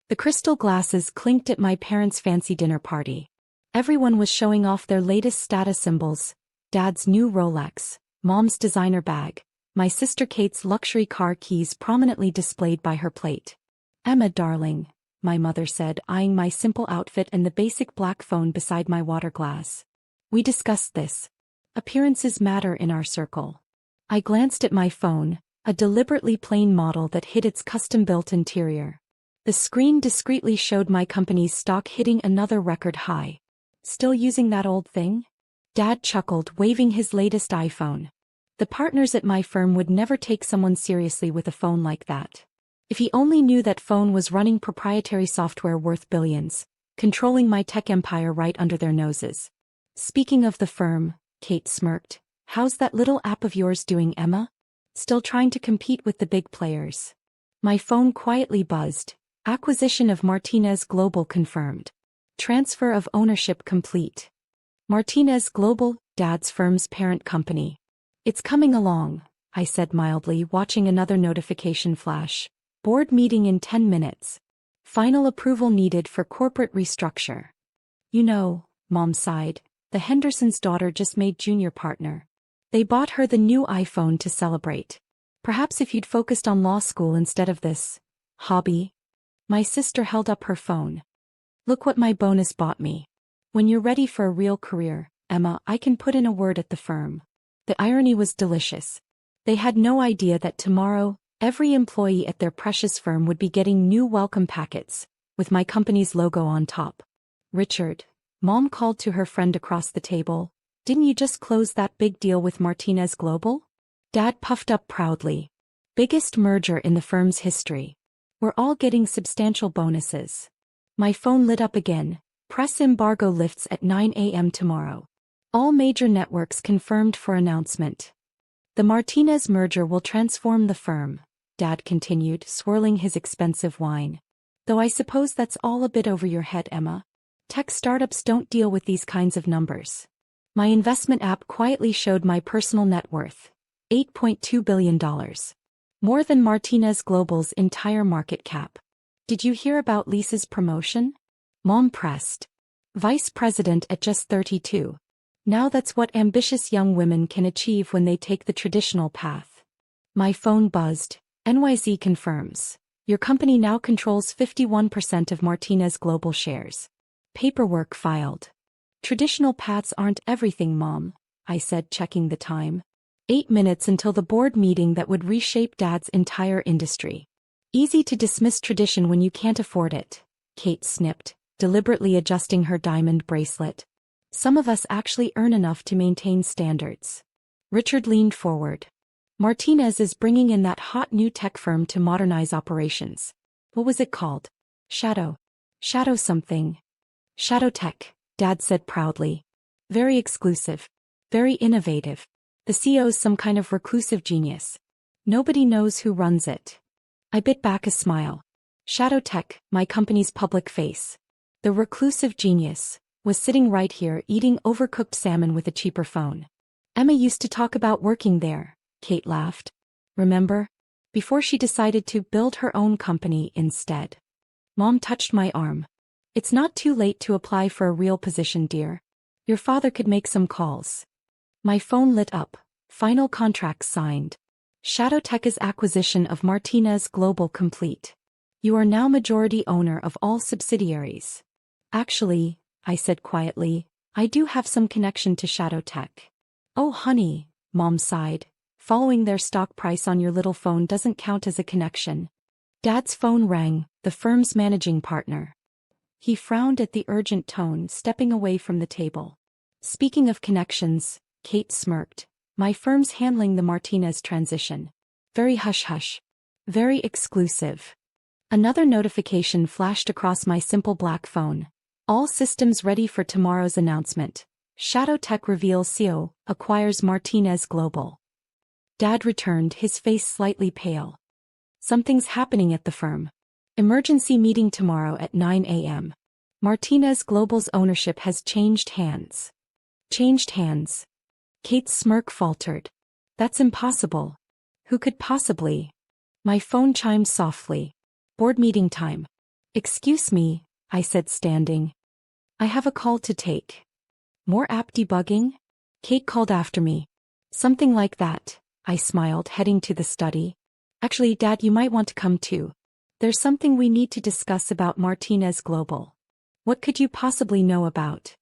The crystal glasses clinked at my parents' fancy dinner party. Everyone was showing off their latest status symbols: Dad's new Rolex, Mom's designer bag, my sister Kate's luxury car keys prominently displayed by her plate. "Emma, darling," my mother said, eyeing my simple outfit and the basic black phone beside my water glass. "We discussed this. Appearances matter in our circle." I glanced at my phone, a deliberately plain model that hid its custom-built interior. The screen discreetly showed my company's stock hitting another record high. "Still using that old thing?" Dad chuckled, waving his latest iPhone. The partners at my firm would never take someone seriously with a phone like that. If he only knew that phone was running proprietary software worth billions, controlling my tech empire right under their noses. "Speaking of the firm," Kate smirked, "how's that little app of yours doing, Emma? Still trying to compete with the big players?" My phone quietly buzzed. "Acquisition of Martinez Global confirmed. Transfer of ownership complete." Martinez Global, Dad's firm's parent company. "It's coming along," I said mildly, watching another notification flash. "Board meeting in 10 minutes. Final approval needed for corporate restructure." "You know," Mom sighed, "the Henderson's daughter just made junior partner. They bought her the new iPhone to celebrate. Perhaps if you'd focused on law school instead of this hobby." My sister held up her phone. "Look what my bonus bought me. When you're ready for a real career, Emma, I can put in a word at the firm." The irony was delicious. They had no idea that tomorrow, every employee at their precious firm would be getting new welcome packets, with my company's logo on top. "Richard," Mom called to her friend across the table, "didn't you just close that big deal with Martinez Global?" Dad puffed up proudly. "Biggest merger in the firm's history. We're all getting substantial bonuses." My phone lit up again. "Press embargo lifts at 9 a.m. tomorrow. All major networks confirmed for announcement." "The Martinez merger will transform the firm," Dad continued, swirling his expensive wine. "Though I suppose that's all a bit over your head, Emma. Tech startups don't deal with these kinds of numbers." My investment app quietly showed my personal net worth. $8.2 billion. More than Martinez Global's entire market cap. "Did you hear about Lisa's promotion?" Mom pressed. "Vice president at just 32. Now that's what ambitious young women can achieve when they take the traditional path." My phone buzzed. "NYZ confirms. Your company now controls 51% of Martinez Global shares. Paperwork filed." "Traditional paths aren't everything, Mom," I said, checking the time. 8 minutes until the board meeting that would reshape Dad's entire industry. "Easy to dismiss tradition when you can't afford it," Kate snipped, deliberately adjusting her diamond bracelet. "Some of us actually earn enough to maintain standards." Richard leaned forward. "Martinez is bringing in that hot new tech firm to modernize operations. What was it called? Shadow something." "Shadow Tech," Dad said proudly. "Very exclusive. Very innovative. The CEO's some kind of reclusive genius. Nobody knows who runs it." I bit back a smile. Shadow Tech, my company's public face. The reclusive genius was sitting right here eating overcooked salmon with a cheaper phone. "Emma used to talk about working there," Kate laughed. "Remember? Before she decided to build her own company instead." Mom touched my arm. "It's not too late to apply for a real position, dear. Your father could make some calls." My phone lit up. Final contracts signed. Shadow Tech's acquisition of Martinez Global complete. You are now majority owner of all subsidiaries. "Actually," I said quietly, "I do have some connection to Shadow Tech." "Oh honey," Mom sighed, "following their stock price on your little phone doesn't count as a connection." Dad's phone rang, the firm's managing partner. He frowned at the urgent tone, stepping away from the table. "Speaking of connections," Kate smirked, "my firm's handling the Martinez transition. Very hush-hush. Very exclusive." Another notification flashed across my simple black phone. "All systems ready for tomorrow's announcement. Shadow Tech reveals CEO, acquires Martinez Global." Dad returned, his face slightly pale. "Something's happening at the firm. Emergency meeting tomorrow at 9 a.m. Martinez Global's ownership has changed hands." "Changed hands?" Kate's smirk faltered. "That's impossible. Who could possibly?" My phone chimed softly. "Board meeting time." Excuse me, I said standing. I have a call to take. More app debugging? Kate called after me. Something like that, I smiled, heading to the study. Actually, Dad, you might want to come too. There's something we need to discuss about Martinez Global. What could you possibly know about?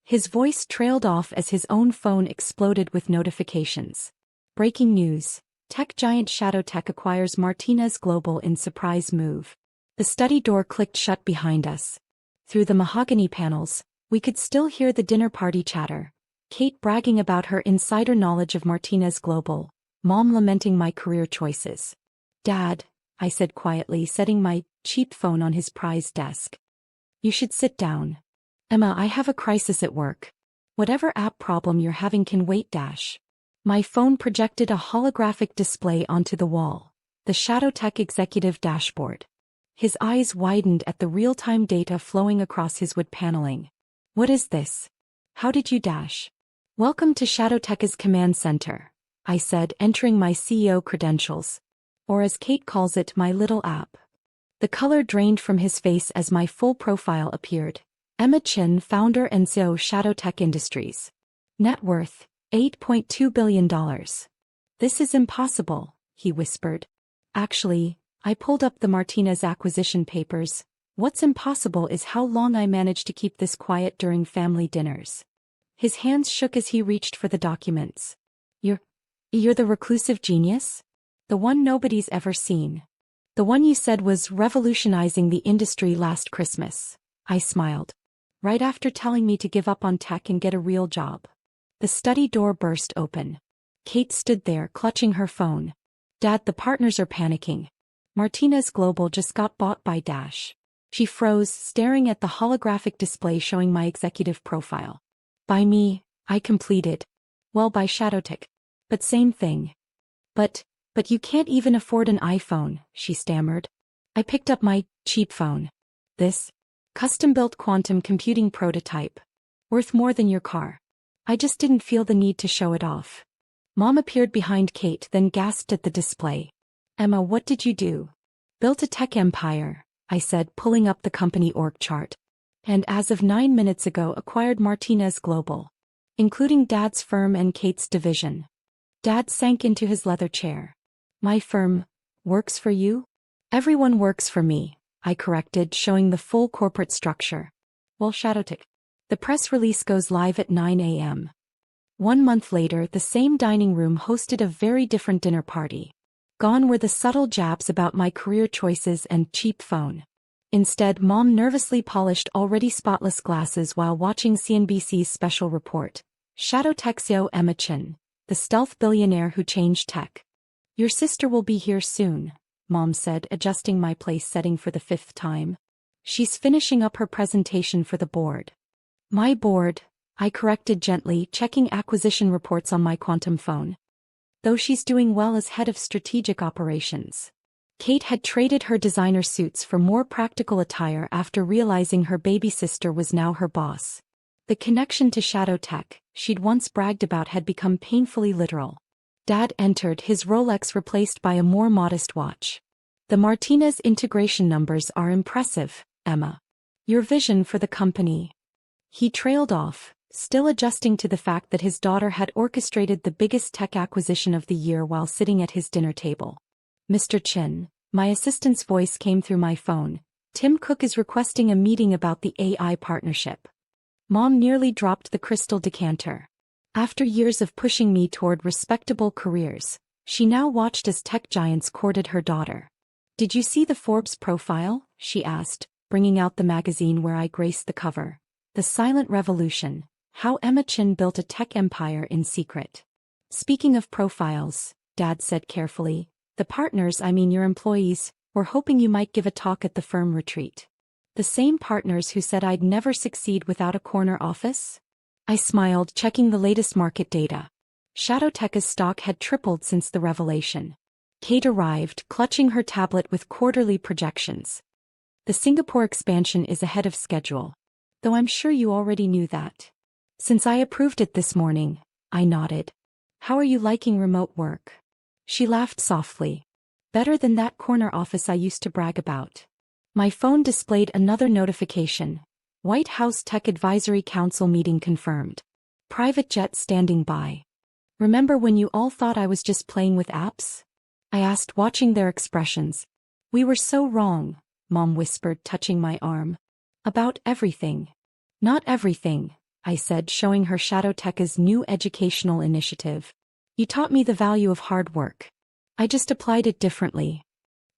His voice trailed off as his own phone exploded with notifications. Breaking news. Tech giant ShadowTech acquires Martinez Global in surprise move. The study door clicked shut behind us. Through the mahogany panels, we could still hear the dinner party chatter. Kate bragging about her insider knowledge of Martinez Global, Mom lamenting my career choices. Dad, I said quietly, setting my cheap phone on his prized desk. You should sit down. Emma, I have a crisis at work. Whatever app problem you're having can wait. My phone projected a holographic display onto the wall, the ShadowTech executive dashboard. His eyes widened at the real-time data flowing across his wood paneling. What is this? How did you dash? Welcome to ShadowTech's command center, I said, entering my CEO credentials. Or as Kate calls it, my little app. The color drained from his face as my full profile appeared. Emma Chin, founder and CEO, ShadowTech Industries. Net worth, $8.2 billion. This is impossible, he whispered. Actually, I pulled up the Martinez acquisition papers. What's impossible is how long I managed to keep this quiet during family dinners. His hands shook as he reached for the documents. You're the reclusive genius? The one nobody's ever seen. The one you said was revolutionizing the industry last Christmas. I smiled. Right after telling me to give up on tech and get a real job. The study door burst open. Kate stood there, clutching her phone. Dad, the partners are panicking. Martinez Global just got bought by Dash. She froze, staring at the holographic display showing my executive profile. By me, I completed. Well, by ShadowTech. But same thing. But you can't even afford an iPhone, she stammered. I picked up my cheap phone. This custom-built quantum computing prototype. Worth more than your car. I just didn't feel the need to show it off. Mom appeared behind Kate, then gasped at the display. Emma, what did you do? Built a tech empire, I said, pulling up the company org chart. And as of 9 minutes ago acquired Martinez Global. Including Dad's firm and Kate's division. Dad sank into his leather chair. My firm works for you? Everyone works for me, I corrected, showing the full corporate structure. Well, ShadowTech. The press release goes live at 9 a.m. 1 month later, the same dining room hosted a very different dinner party. Gone were the subtle jabs about my career choices and cheap phone. Instead, Mom nervously polished already spotless glasses while watching CNBC's special report. ShadowTech CEO Emma Chin, the stealth billionaire who changed tech. Your sister will be here soon, Mom said, adjusting my place setting for the 5th time. She's finishing up her presentation for the board. My board, I corrected gently, checking acquisition reports on my quantum phone. Though she's doing well as head of strategic operations. Kate had traded her designer suits for more practical attire after realizing her baby sister was now her boss. The connection to ShadowTech she'd once bragged about had become painfully literal. Dad entered, his Rolex replaced by a more modest watch. The Martinez integration numbers are impressive, Emma. Your vision for the company. He trailed off, still adjusting to the fact that his daughter had orchestrated the biggest tech acquisition of the year while sitting at his dinner table. Mr. Chin, my assistant's voice came through my phone. Tim Cook is requesting a meeting about the AI partnership. Mom nearly dropped the crystal decanter. After years of pushing me toward respectable careers, she now watched as tech giants courted her daughter. Did you see the Forbes profile? She asked, bringing out the magazine where I graced the cover. The Silent Revolution, how Emma Chin built a tech empire in secret. Speaking of profiles, Dad said carefully, the partners, I mean your employees, were hoping you might give a talk at the firm retreat. The same partners who said I'd never succeed without a corner office? I smiled, checking the latest market data. ShadowTech's stock had tripled since the revelation. Kate arrived, clutching her tablet with quarterly projections. The Singapore expansion is ahead of schedule. Though I'm sure you already knew that. Since I approved it this morning, I nodded. How are you liking remote work? She laughed softly. Better than that corner office I used to brag about. My phone displayed another notification. White House Tech Advisory Council meeting confirmed. Private jet standing by. Remember when you all thought I was just playing with apps? I asked, watching their expressions. We were so wrong, Mom whispered, touching my arm. About everything. Not everything, I said, showing her Shadowteka's new educational initiative. You taught me the value of hard work. I just applied it differently.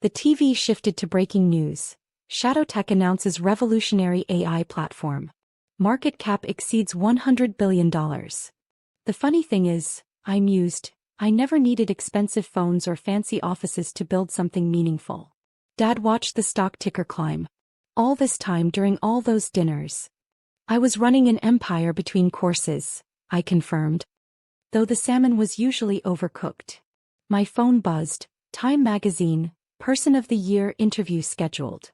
The TV shifted to breaking news. Shadowteka announces revolutionary AI platform. Market cap exceeds $100 billion. The funny thing is, I mused, I never needed expensive phones or fancy offices to build something meaningful. Dad watched the stock ticker climb. All this time during all those dinners. I was running an empire between courses, I confirmed. Though the salmon was usually overcooked. My phone buzzed. Time magazine, Person of the Year interview scheduled.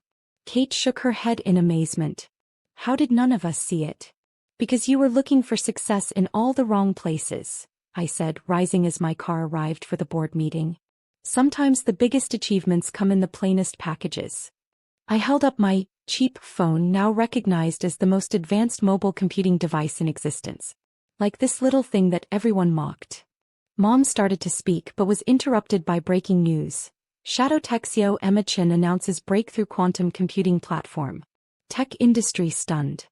Kate shook her head in amazement. How did none of us see it? Because you were looking for success in all the wrong places, I said, rising as my car arrived for the board meeting. Sometimes the biggest achievements come in the plainest packages. I held up my cheap phone, now recognized as the most advanced mobile computing device in existence. Like this little thing that everyone mocked. Mom started to speak but was interrupted by breaking news. Shadowteka CEO Emma Chin announces breakthrough quantum computing platform. Tech industry stunned.